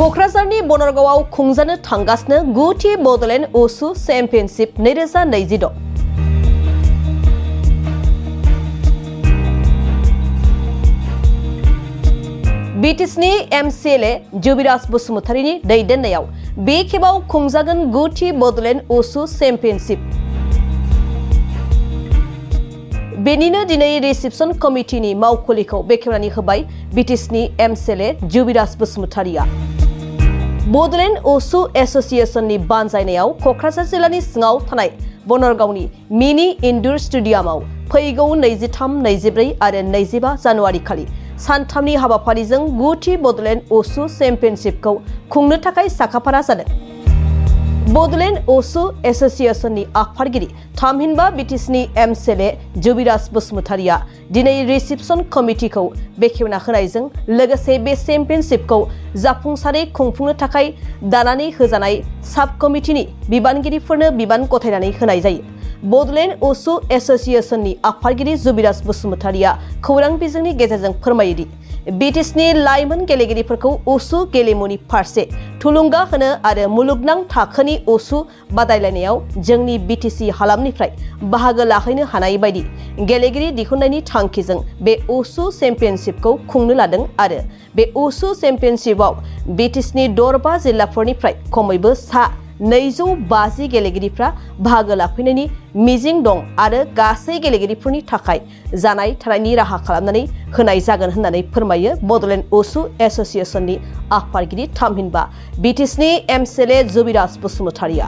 क'क्राझारनि बनरगावआव खुंजानो थांगासिनो गुथि बड'लेण्ड उसु चेम्पियनशिप 2026। बिटिसिनि एमसिएलए जुबिराज बसुमतारीनि दैदेननायाव बे खेबाव खुंजागोन गुथि बड'लेण्ड उसु चेम्पियनशिप। बेनिनो दिनै रिसेप्शन कमिटिनि मावखुलिखौ बेखेवनानै होबाय बिटिसिनि एमसिएलए जुबिराज बसुमतारीया। बड'लेण्ड उसु एस'सिएशननि बानजायनायाव क'क्राझार जिल्लानि सिङाव थानाय बनरगावनि मिनि इनडुर स्टेडियामाव फैगौ 23, 24 आरो 25 जानुवारि खालि सानथामनि हाबाफारिजों गुथि बड'लेण्ड उसु चेम्पियनशिपखौ खुंनो थाखाय साखाफारा जादों। बड'लेण्ड उसु एस'सिएशननि आफादगिरि थामहिनबा बिटिसिनि एमसिएलए जुबिराज बसुमतारीया दिनै रिसेप्शन कमिटिखौ बेखेवना होनायजों लोगोसे बे चेम्पियनशिपखौ जाफुंसारै खुंफुंनो थाखाय दानानै होजानाय साब कमिटिनि बिबानगिरिफोरनो बिबान गथायनानै होनाय जायो। बड'लेण्ड उसु एस'सिएशननि आफादगिरि जुबिराज बसुमतारीया खौरां बिजोंनि गेजेरजों फोरमायोदि बिटिसिनि लाइमोन गेलेगिरिफोरखौ उसु गेलेमुनि फारसे थुलुंगा होनो आरो मुलुगनां थाखोनि उसु बादायलायनायाव जोंनि बिटिसि हालामनिफ्राय बाहागो लाहैनो हानाय बायदि गेलेगिरि दिहुननायनि थांखिजों बे उसु चेम्पियनशिपखौ खुंनो लादों आरो बे उसु चेम्पियनशिपआव बिटिसिनि दरबा जिल्लाफोरनिफ्राय खमैबो 250 गेलेगिरिफ्रा बाहागो लाफैनायनि मिजिं दं आरो गासै गेलेगिरिफोरनि थाखाय जानाय थानायनि राहा खालामनानै होनाय जागोन होननानै फोरमायो बड'लेण्ड उसु एस'सिएशननि आफादगिरि थामहिनबा बिटिसिनि एमसिएलए जुबिराज बसुमतारीया।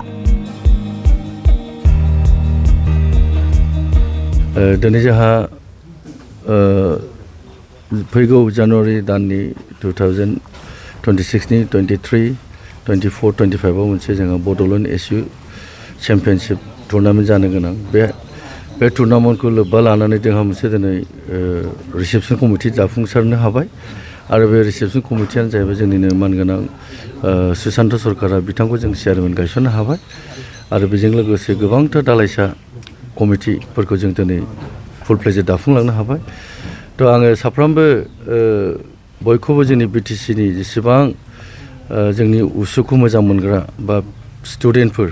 दिनै जोंहा फैगौ जानुवारि दाननि 2026 नि 23, 24, 25 आव मोनसे जोंहा बड'लेण्ड एसु चेम्पियनशिप टुर्नामेन्ट जानो गोनां। बे टुर्नामेन्टखौ लोब्बा लानानै जोंहा मोनसे दिनै रिसेप्शन कमिटि जाफुंसारनो हाबाय आरो बे रिसेप्शन कमिटियानो जाहैबाय जोंनिनो मानगोनां सुशान्त सरकारा बिथांखौ जों चेयारमेन गायसननो हाबाय आरो बेजों लोगोसे गोबांथार दालाइसा कमिटिफोरखौ जों दिनै फुल फ्लेजै दाफुंलांनो हाबाय। थ' आङो साफ्रोमबो बयखौबो जोंनि बिटिसिनि जेसेबां जोंनि उसुखौ मोजां मोनग्रा बा स्टुडेन्टफोर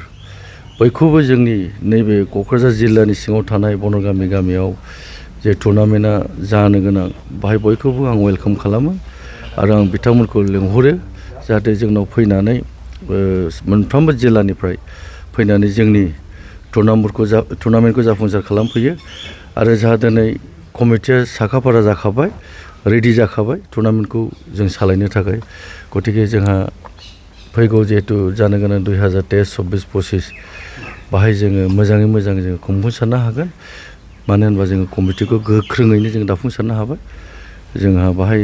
बयखौबो जोंनि नैबे क'क्राझार जिल्लानि सिङाव थानाय बनरगामि गामियाव जे टुर्नामेन्टआ जानो गोनां बाहाय बयखौबो आं वेलकाम खालामो आरो आं बिथांमोनखौ लिंहरो जाहाथे जोंनाव फैनानै मोनफ्रोमबो जिल्लानिफ्राय फैनानै जोंनि टुर्नामेन्टखौ जाफुंसार खालामफैयो आरो जाहा दिनै कमिटिया साखाफारा जाखाबाय, रेडि जाखाबाय टुर्नामेन्टखौ जों सालायनो थाखाय। गतिके जोंहा फैगौ जिहेतु जानो गोनां 2023-24-25 बाहाय जोङो मोजाङै मोजां जोङो खुंफुंसारनो हागोन। मानो होनबा जोङो कमिटिखौ गोख्रोङैनो जों दाफुंसारनो हाबाय। जोंहा बाहाय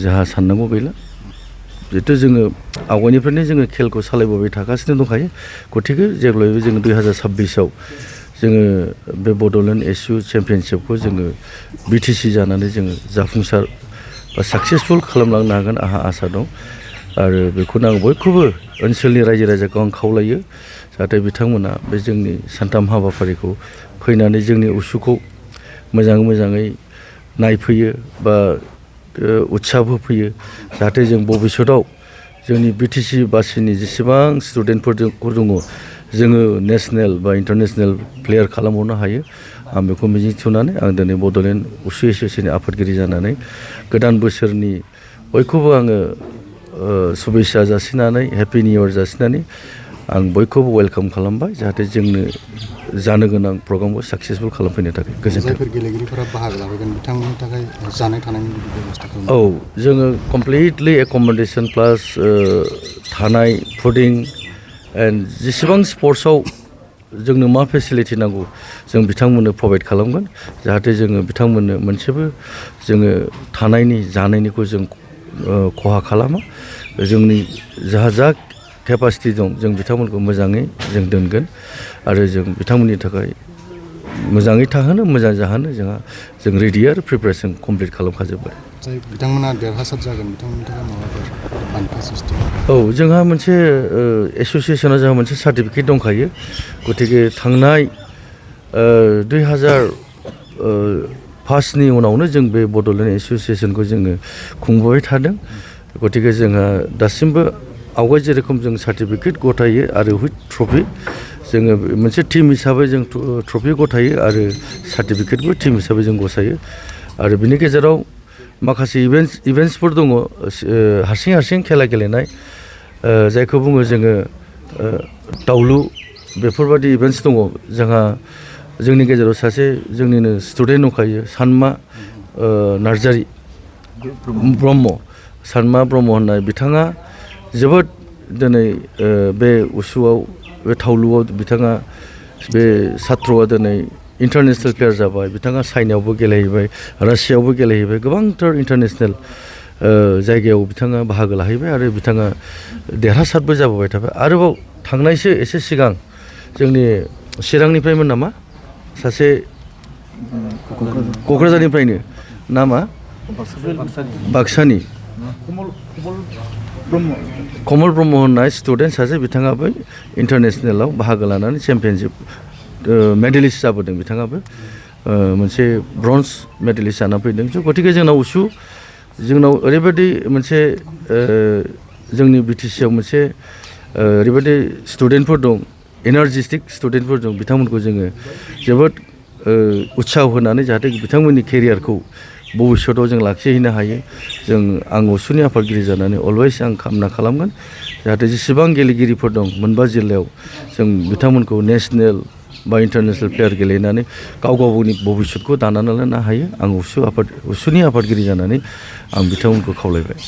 जोंहा साननांगौ गैला। जिहेतु जोङो आवगायनिफ्रायनो जोङो खेलखौ सालायबोबाय थागासिनो दंखायो। गतिके जेब्लायबो जोङो 2026 आव जोङो बे बड'लेण्ड एसु चेम्पियनशिपखौ जोङो बिटिसि जानानै जोङो जाफुंसार बा साक्सेसफुल खालामलांनो हागोन आंहा आसा दं आरो बेखौनो आं बयखौबो ओनसोलनि रायजो राजाखौ आं खावलायो जाहाथे बिथांमोना बे जोंनि सानथाम हाबाफारिखौ फैनानै जोंनि उसुखौ मोजाङै नायफैयो बा उत्साह होफैयो जाहाथे जों भबिष्यतआव जोंनि बिटिसि बासिनि जेसेबां स्टुडेन्टफोर दङ जोङो नेसनेल बा इन्टारनेसनेल प्लेयार खालामहरनो हायो। आं बेखौ मिजिं थिनानै आं दिनै बड'लेण्ड उसु एस'सिएशननि आफादगिरि जानानै गोदान बोसोरनि बयखौबो आङो शुभेच्छा जासिनानै हेपि निउ इयार जासिनानै आं बयखौबो वेलकाम खालामबाय जाहाथे जोंनो जानो गोनां प्रग्रामखौ साक्सेसफुल खालामफैनो थाखाय गोजोन्थों। जायफोर गेलेगिरिफोरा बाहागो लाफैगोन बिथांमोननि थाखाय जानाय थानायनि बेब'स्था खालामो। औ जोङो कमप्लिटलि एकमडेसन प्लास थानाय फुडिं एन्ड जेसेबां स्पर्ट्सआव जोंनो मा फेसिलिटि नांगौ जों बिथांमोननो प्रभाइड खालामगोन जाहाथे जोङो बिथांमोननो मोनसेबो जोङो थानायनि जानायनिखौ जों खहा खालामा। जोंनि जा केपासिटि दं जों बिथांमोनखौ मोजाङै जों दोनगोन आरो जों बिथांमोननि थाखाय मोजाङै थाहोनो मोजां जाहोनो जों रेडि आरो प्रिपेरेसन कमप्लिट खालामखाजोब्बाय। जाय बिथांमोना देरहासार जागोन बिथांमोननि थाखाय माबाफोर बान्था सिस्टेम? औ जोंहा मोनसे एस'सिएशनाव जोंहा मोनसे सार्टिफिकेट दंखायो। गतिके थांनाय 2005नि उनावनो जों बे बड'लेण्ड एस'सिएशनखौ जोङो खुंबोबाय थादों। गतिके जोंहा दासिमबो आवगाय जेरखम जों सार्टिफिकेट गथायो आरो हुइथ ट्रफि जोङो मोनसे टीम हिसाबै जों ट्रफि गथायो आरो सार्टिफिकेटबो टीम हिसाबै जों गसायो आरो बिनि गेजेराव माखासे इभेन्ट्सफोर दङ हारसिं खेला गेलेनाय जायखौ बुङो जोङो दावलु बेफोरबायदि इभेन्ट्स दङ जोंहा जोंनि गेजेराव सासे जोंनिनो स्टुडेन्ट दंखायो सानमा नार्जारि ब्रह्म सानमा ब्रह्म होननाय बिथाङा जोबोद दिनै बे उसुआव बे थावलुआव बिथाङा बे सात्रआ दिनै इन्टारनेसनेल प्लेयार जाबाय बिथाङा चाइनायावबो गेलेहैबाय रासियायावबो गेलेहैबाय गोबांथार इन्टारनेसनेल जायगायाव बिथाङा बाहागो लाहैबाय आरो बिथाङा देरहासारबो जाबोबाय थाबाय आरोबाव थांनायसो एसे सिगां जोंनि चिरांनिफ्रायमोन नामा सासे क'क्राझारनिफ्रायनो नामा बाक्सानि कमल ब्रह्म होननाय स्टुडेन्ट सासे बिथाङाबो इन्टारनेसनेलाव बाहागो लानानै चेम्पियनशिप मेडेलिस्ट जाबोदों बिथाङाबो मोनसे ब्रन्ज मेडेलिस्ट जानानै फैदों गतिके जोंनाव ओरैबायदि मोनसे जोंनि बिटिसिआव मोनसे ओरैबायदि स्टुडेन्टफोर दं एनार्जेटिक स्टुडेन्टफोर दं बिथांमोनखौ जोङो जोबोद उत्साह होनानै जाहाथे बिथांमोननि केरियारखौ भबिष्यतआव जों लाखिहैनो हायो आं उसुनि आफादगिरि जानानै अलवेज आं कामना खालामगोन जाहाथे जेसेबां गेलेगिरिफोर दं मोनबा जिल्लायाव जों बिथांमोनखौ नेसनेल बा इन्टारनेसनेल प्लेयार गेलेनानै गावनि भबिष्यतखौ दानानै लानो हायो आं उसुनि आफादगिरि जानानै आं बिथांमोनखौ खावलायबाय